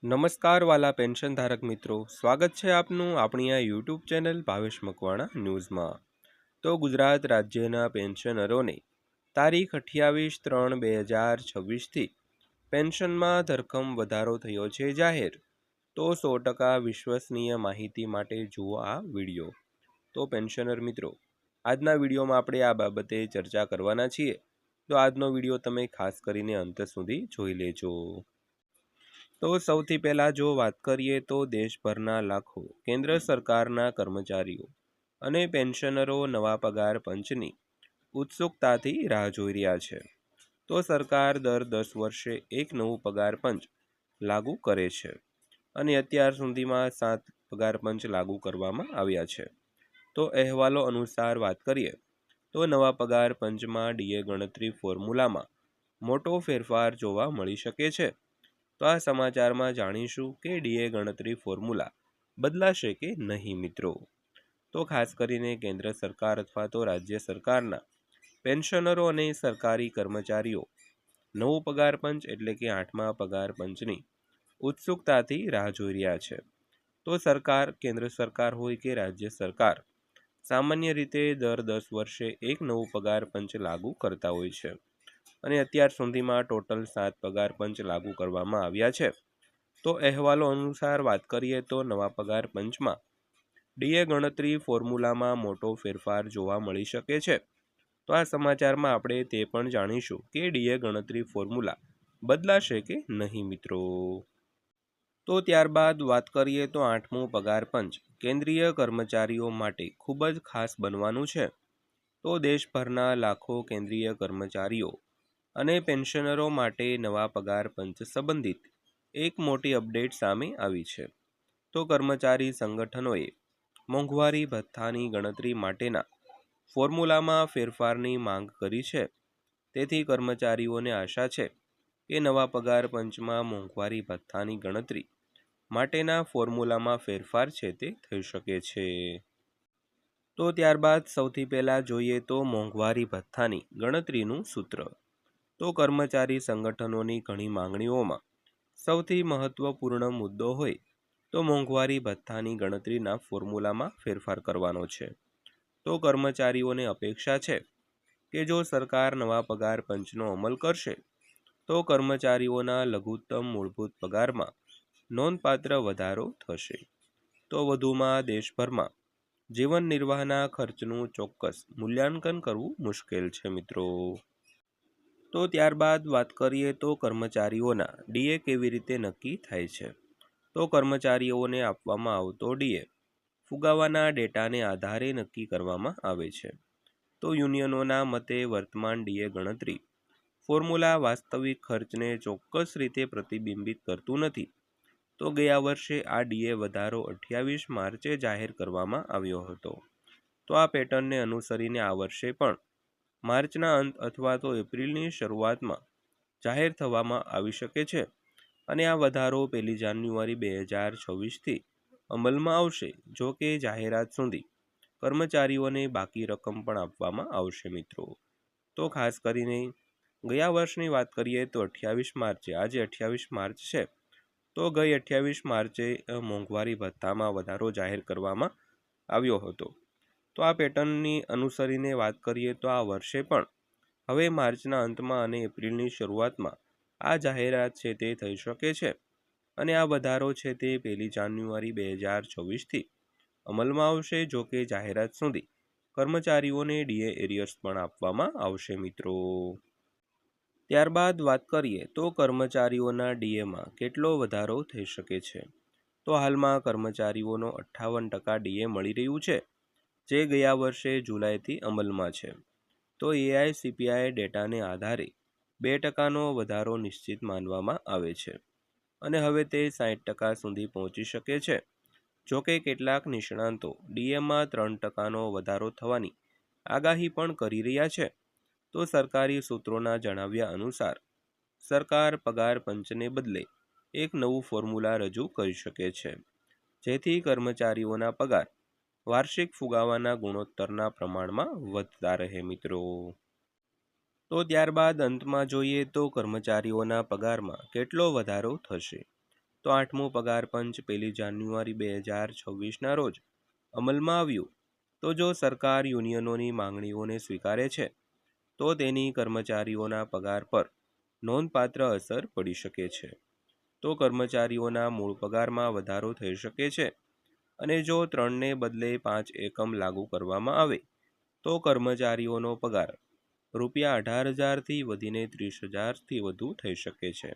નમસ્કાર વાલા પેન્શન ધારક મિત્રો, સ્વાગત છે આપનું આપણી આ યુટ્યુબ ચેનલ ભાવેશ મકવાણા ન્યૂઝમાં। તો ગુજરાત રાજ્યના પેન્શનરોને તારીખ 28/3/2026થી પેન્શનમાં ધરખમ વધારો થયો છે જાહેર। તો 100% વિશ્વસનીય માહિતી માટે જુઓ આ વિડીયો। તો પેન્શનર મિત્રો, આજના વિડીયોમાં આપણે આ બાબતે ચર્ચા કરવાના છીએ, તો આજનો વિડીયો તમે ખાસ કરીને અંત સુધી જોઈ લેજો। તો સૌથી પહેલાં જો વાત કરીએ તો દેશભરના લાખો કેન્દ્ર સરકારના કર્મચારીઓ અને પેન્શનરો નવા પગાર પંચની ઉત્સુકતાથી રાહ જોઈ રહ્યા છે। તો સરકાર દર 10 વર્ષે એક નવું પગાર પંચ લાગુ કરે છે અને અત્યાર સુધીમાં 7 પગાર પંચ લાગુ કરવામાં આવ્યા છે। તો અહેવાલો અનુસાર વાત કરીએ તો નવા પગાર પંચમાં ડીએ ગણતરી ફોર્મ્યુલામાં મોટો ફેરફાર જોવા મળી શકે છે। તો આ સમાચારમાં જાણીશું કે ડીએ ગણતરી ફોર્મ્યુલા બદલાશે કે નહીં મિત્રો। તો ખાસ કરીને કેન્દ્ર સરકાર અથવા તો રાજ્ય સરકારના પેન્શનરો અને સરકારી કર્મચારીઓ નવું પગાર પંચ એટલે કે 8મા પગાર પંચની ઉત્સુકતાથી રાહ જોઈ રહ્યા છે। તો સરકાર, કેન્દ્ર સરકાર હોય કે રાજ્ય સરકાર, સામાન્ય રીતે દર 10 વર્ષે એક નવું પગાર પંચ લાગુ કરતા હોય છે અને અત્યાર સુધીમાં ટોટલ 7 પગાર પંચ લાગુ કરવામાં આવ્યા છે। તો અહેવાલો અનુસાર વાત કરીએ તો નવા પગાર પંચમાં ડીએ ગણતરી ફોર્મ્યુલામાં મોટો ફેરફાર જોવા મળી શકે છે। તો આ સમાચારમાં આપણે તે પણ જાણીશું કે ડીએ ગણતરી ફોર્મ્યુલા બદલાશે કે નહીં મિત્રો। તો ત્યારબાદ વાત કરીએ તો 8મું પગાર પંચ કેન્દ્રીય કર્મચારીઓ માટે ખૂબ જ ખાસ બનવાનું છે। તો દેશભરના લાખો કેન્દ્રીય કર્મચારીઓ અને પેન્શનરો માટે નવા પગાર પંચ સંબંધિત એક મોટી અપડેટ સામે આવી છે। તો કર્મચારી સંગઠનોએ મોંઘવારી ભથ્થાની ગણતરી માટેના ફોર્મ્યુલામાં ફેરફારની માંગ કરી છે। તેથી કર્મચારીઓને આશા છે કે નવા પગાર પંચમાં મોંઘવારી ભથ્થાની ગણતરી માટેના ફોર્મ્યુલામાં ફેરફાર છે તે થઈ શકે છે। તો ત્યારબાદ સૌથી પહેલાં જોઈએ તો મોંઘવારી ભથ્થાની ગણતરીનું સૂત્ર। તો કર્મચારી સંગઠનોની ઘણી માંગણીઓમાં સૌથી મહત્વપૂર્ણ મુદ્દો હોય તો મોંઘવારી ભથ્થાની ગણતરીના ફોર્મ્યુલામાં ફેરફાર કરવાનો છે। તો કર્મચારીઓને અપેક્ષા છે કે જો સરકાર નવા પગાર પંચનો અમલ કરશે તો કર્મચારીઓના લઘુત્તમ મૂળભૂત પગારમાં નોંધપાત્ર વધારો થશે। તો વધુમાં દેશભરમાં જીવન નિર્વાહના ખર્ચનું ચોક્કસ મૂલ્યાંકન કરવું મુશ્કેલ છે મિત્રો। તો ત્યારબાદ વાત કરીએ તો કર્મચારીઓના ડીએ કેવી રીતે નક્કી થાય છે। તો કર્મચારીઓને આપવામાં આવતો ડીએ ફુગાવાના ડેટાને આધારે નક્કી કરવામાં આવે છે। તો યુનિયનોના મતે વર્તમાન ડીએ ગણતરી ફોર્મ્યુલા વાસ્તવિક ખર્ચને ચોક્કસ રીતે પ્રતિબિંબિત કરતું નથી। તો ગયા વર્ષે આ ડીએ વધારો 28 માર્ચે જાહેર કરવામાં આવ્યો હતો। તો આ પેટર્નને અનુસરીને આ વર્ષે પણ માર્ચના અંત અથવા તો એપ્રિલની શરૂઆતમાં જાહેર થવામાં આવી શકે છે અને આ વધારો 1 જાન્યુઆરી 2026થી અમલમાં આવશે। જો કે જાહેરાત સુધી કર્મચારીઓને બાકી રકમ પણ આપવામાં આવશે મિત્રો। તો ખાસ કરીને ગયા વર્ષની વાત કરીએ તો 28 માર્ચે, આજે 28 માર્ચ છે, તો ગઈ 28 માર્ચે મોંઘવારી ભથ્થામાં વધારો જાહેર કરવામાં આવ્યો હતો। તો આ પેટર્નની અનુસરીને વાત કરીએ તો આ વર્ષે પણ હવે માર્ચના અંતમાં અને એપ્રિલની શરૂઆતમાં આ જાહેરાત છે તે થઈ શકે છે અને આ વધારો છે તે 1 જાન્યુઆરી 2026થી અમલમાં આવશે। જો કે જાહેરાત સુધી કર્મચારીઓને ડીએ એરિયર્સ પણ આપવામાં આવશે મિત્રો। ત્યારબાદ વાત કરીએ તો કર્મચારીઓના ડીએમાં કેટલો વધારો થઈ શકે છે। તો હાલમાં કર્મચારીઓનો 58% ડીએ મળી રહ્યું છે, જે ગયા વર્ષે જુલાઈથી અમલમાં છે। તો એઆઈસીપીઆઈ ડેટાને આધારે 2%નો વધારો નિશ્ચિત માનવામાં આવે છે અને હવે તે 60% સુધી પહોંચી શકે છે। જો કે કેટલાક નિષ્ણાતો ડીએમાં 3%નો વધારો થવાની આગાહી પણ કરી રહ્યા છે। તો સરકારી સૂત્રોના જણાવ્યા અનુસાર સરકાર પગાર પંચને બદલે એક નવું ફોર્મ્યુલા રજૂ કરી શકે છે, જેથી કર્મચારીઓના પગાર વાર્ષિક ફુગાવાના ગુણોત્તરના પ્રમાણમાં વધતા રહે મિત્રો। તો ત્યારબાદ અંતમાં જોઈએ તો કર્મચારીઓના પગારમાં કેટલો વધારો થશે। તો 8મું પગાર પંચ 1 જાન્યુઆરી 2026ના રોજ અમલમાં આવ્યું. તો જો સરકાર યુનિયનોની માંગણીઓને સ્વીકારે છે તો તેની કર્મચારીઓના પગાર પર નોંધપાત્ર અસર પડી શકે છે. તો કર્મચારીઓના મૂળ પગારમાં વધારો થઈ શકે છે અને જો 3ને બદલે 5 એકમ લાગુ કરવામાં આવે તો કર્મચારીઓનો પગાર ₹18,000થી વધીને 30,000થી વધુ થઈ શકે છે.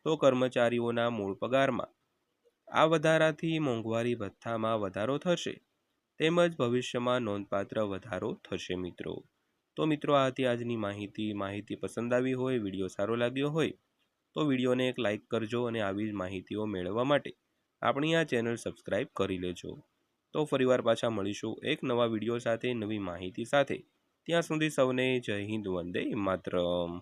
તો કર્મચારીઓના મૂળ પગારમાં આ વધારાથી મોંઘવારી ભથ્થામાં વધારો થશે તેમજ ભવિષ્યમાં નોંધપાત્ર વધારો થશે મિત્રો. તો મિત્રો આ હતી આજની માહિતી પસંદ આવી હોય, વિડીયો સારો લાગ્યો હોય તો વિડીયોને એક લાઇક કરજો અને આવી જ માહિતીઓ મેળવવા માટે આપણી આ ચેનલ સબસ્ક્રાઈબ કરી લેજો. તો ફરીવાર પાછા મળીશું એક નવા વિડીયો સાથે, નવી માહિતી સાથે. ત્યાં સુધી સૌને જય હિન્દ, વંદે માતરમ.